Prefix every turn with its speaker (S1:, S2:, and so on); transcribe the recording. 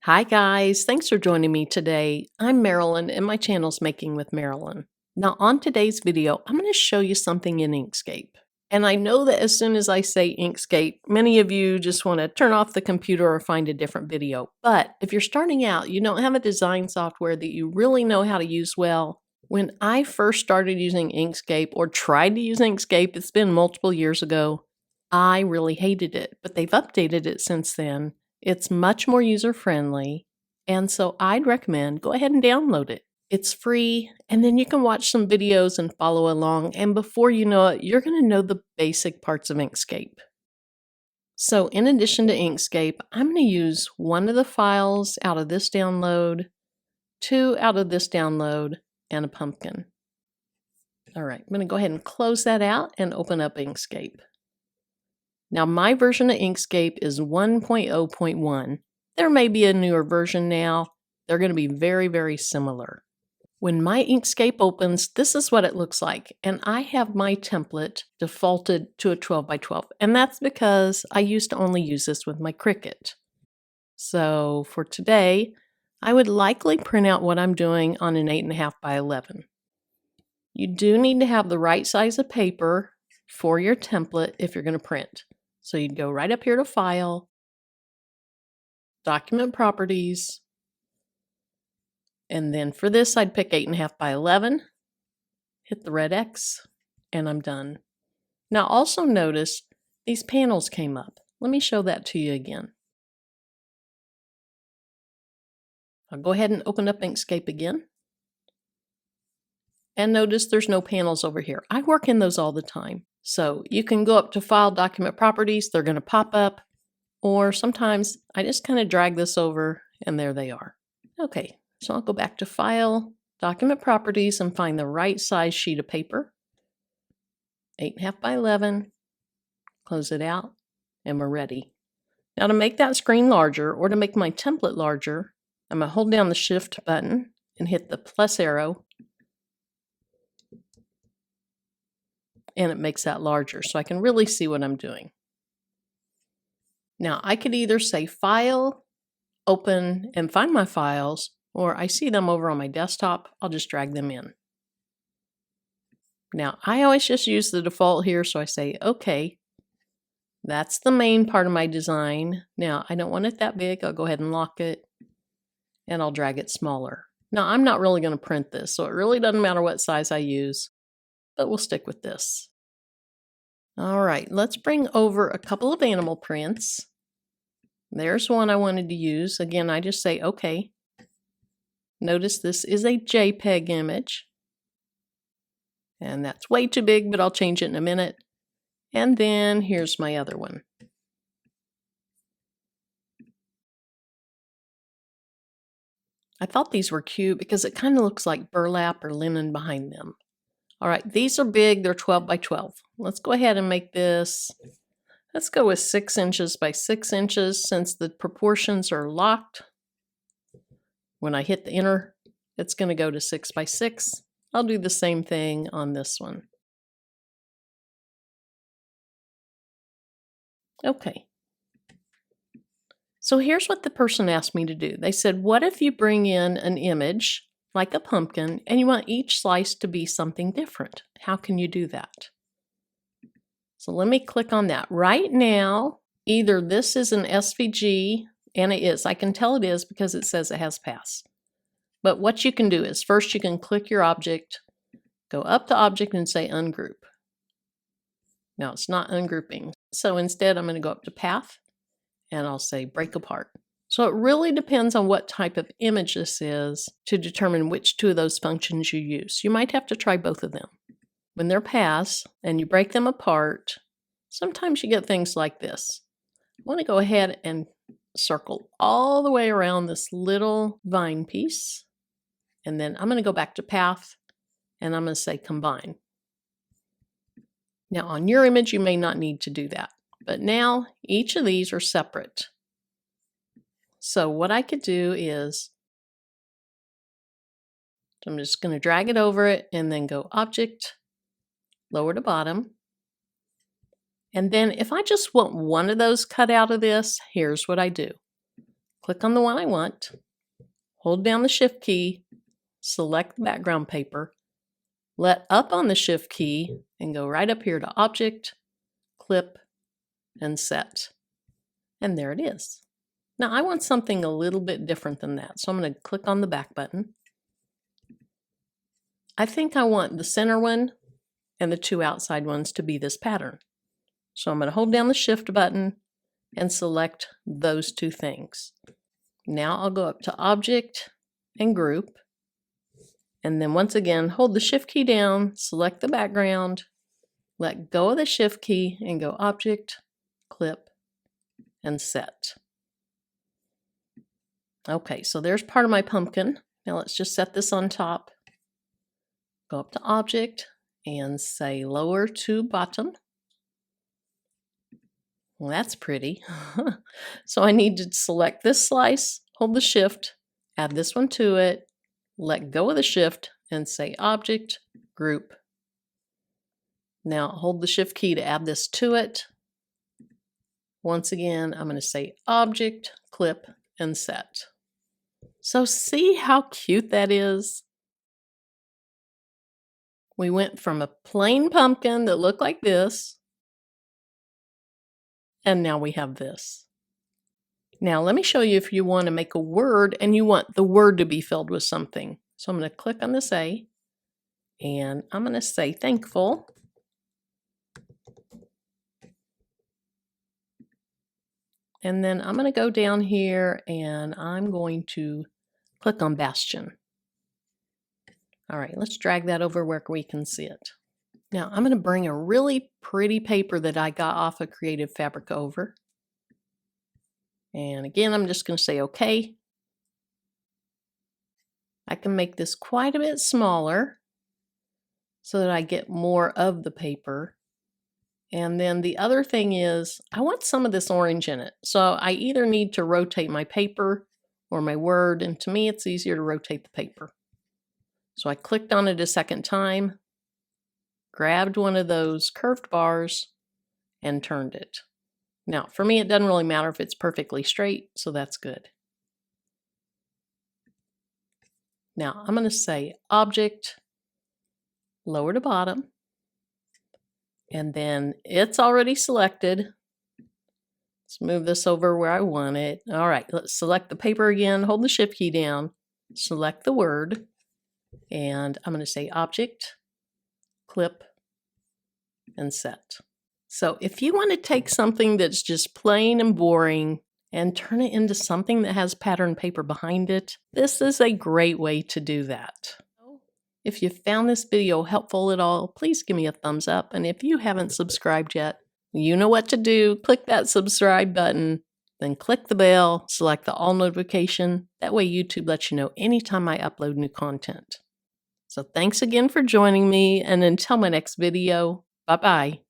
S1: Hi guys, thanks for joining me today. I'm Marilyn and my channel's Making with Marilyn. Now on today's video, I'm going to show you something in Inkscape. And I know that as soon as I say Inkscape, many of you just want to turn off the computer or find a different video. But if you're starting out, you don't have a design software that you really know how to use well. When I first started using Inkscape or tried to use Inkscape, it's been multiple years ago, I really hated it, but they've updated it since then. It's much more user-friendly, and so I'd recommend go ahead and download it. It's free, and then you can watch some videos and follow along, and before you know it, you're going to know the basic parts of Inkscape. So in addition to Inkscape, I'm going to use one of the files out of this download, two out of this download, and a pumpkin. All right, I'm going to go ahead and close that out and open up Inkscape. Now, my version of Inkscape is 1.0.1. There may be a newer version now. They're going to be very, very similar. When my Inkscape opens, this is what it looks like. And I have my template defaulted to a 12 by 12. And that's because I used to only use this with my Cricut. So for today, I would likely print out what I'm doing on an 8.5 by 11. You do need to have the right size of paper for your template if you're going to print. So you'd go right up here to File, Document Properties, and then for this I'd pick 8.5 by 11, hit the red X, and I'm done. Now also notice these panels came up. Let me show that to you again. I'll go ahead and open up Inkscape again. And notice there's no panels over here. I work in those all the time. So you can go up to File, Document Properties, they're going to pop up, or sometimes I just kind of drag this over and there they are. Okay, so I'll go back to File, Document Properties, and find the right size sheet of paper. 8.5 by 11, close it out, and we're ready. Now to make that screen larger, or to make my template larger, I'm going to hold down the Shift button and hit the plus arrow, and it makes that larger so I can really see what I'm doing. Now I could either say File, Open, and find my files, or I see them over on my desktop, I'll just drag them in. Now I always just use the default here, so I say OK. That's the main part of my design. Now I don't want it that big, I'll go ahead and lock it, and I'll drag it smaller. Now I'm not really going to print this, so it really doesn't matter what size I use, but we'll stick with this. All right, let's bring over a couple of animal prints. There's one I wanted to use. Again, I just say OK. Notice this is a JPEG image. And that's way too big, but I'll change it in a minute. And then here's my other one. I thought these were cute because it kind of looks like burlap or linen behind them. All right, these are big. They're 12 by 12. Let's go ahead and make this. Let's go with 6 inches by 6 inches since the proportions are locked. When I hit the enter, it's going to go to 6 by 6. I'll do the same thing on this one. Okay. So here's what the person asked me to do. They said, what if you bring in an image like a pumpkin and you want each slice to be something different? How can you do that? So let me click on that. Right now, either this is an SVG, and it is. I can tell it is because it says it has pass. But what you can do is first you can click your object, go up to object and say ungroup. Now it's not ungrouping. So instead I'm going to go up to path and I'll say break apart. So it really depends on what type of image this is to determine which two of those functions you use. You might have to try both of them. When they're pass and you break them apart, sometimes you get things like this. I want to go ahead and circle all the way around this little vine piece. And then I'm going to go back to path and I'm going to say combine. Now on your image, you may not need to do that, but now each of these are separate. So what I could do is, I'm just going to drag it over it and then go object, lower to bottom. And then if I just want one of those cut out of this, here's what I do. click on the one I want, hold down the Shift key, select the background paper, let up on the Shift key, and go right up here to Object, Clip, and Set. And there it is. Now I want something a little bit different than that, so I'm going to click on the back button. I think I want the center one and the two outside ones to be this pattern. So I'm going to hold down the Shift button and select those two things. Now I'll go up to Object and Group, and then once again hold the Shift key down, select the background, let go of the Shift key, and go Object, Clip, and Set. Okay, so there's part of my pumpkin. Now let's just set this on top. Go up to Object and say Lower to Bottom. Well, that's pretty. So I need to select this slice, hold the Shift, add this one to it, let go of the Shift, and say Object, Group. Now hold the Shift key to add this to it. Once again, I'm going to say Object, Clip, and Set. So see how cute that is? We went from a plain pumpkin that looked like this, and now we have this. Now let me show you if you want to make a word and you want the word to be filled with something. So I'm going to click on this A, and I'm going to say thankful. And then I'm going to go down here and I'm going to click on Bastion. All right, let's drag that over where we can see it. Now I'm going to bring a really pretty paper that I got off of Creative Fabric over. And again, I'm just going to say okay. I can make this quite a bit smaller so that I get more of the paper. And then the other thing is I want some of this orange in it. So I either need to rotate my paper or my word. And to me, it's easier to rotate the paper. So I clicked on it a second time, grabbed one of those curved bars, and turned it. Now, for me, it doesn't really matter if it's perfectly straight, so that's good. Now, I'm going to say Object, lower to bottom, and then it's already selected. Let's move this over where I want it. All right, let's select the paper again, hold the Shift key down, select the word, and I'm going to say Object, Clip, and Set. So if you want to take something that's just plain and boring and turn it into something that has pattern paper behind it, this is a great way to do that. If you found this video helpful at all, please give me a thumbs up. And if you haven't subscribed yet, you know what to do. Click that subscribe button, then click the bell, select the all notification. That way YouTube lets you know anytime I upload new content. So thanks again for joining me, and until my next video, bye-bye.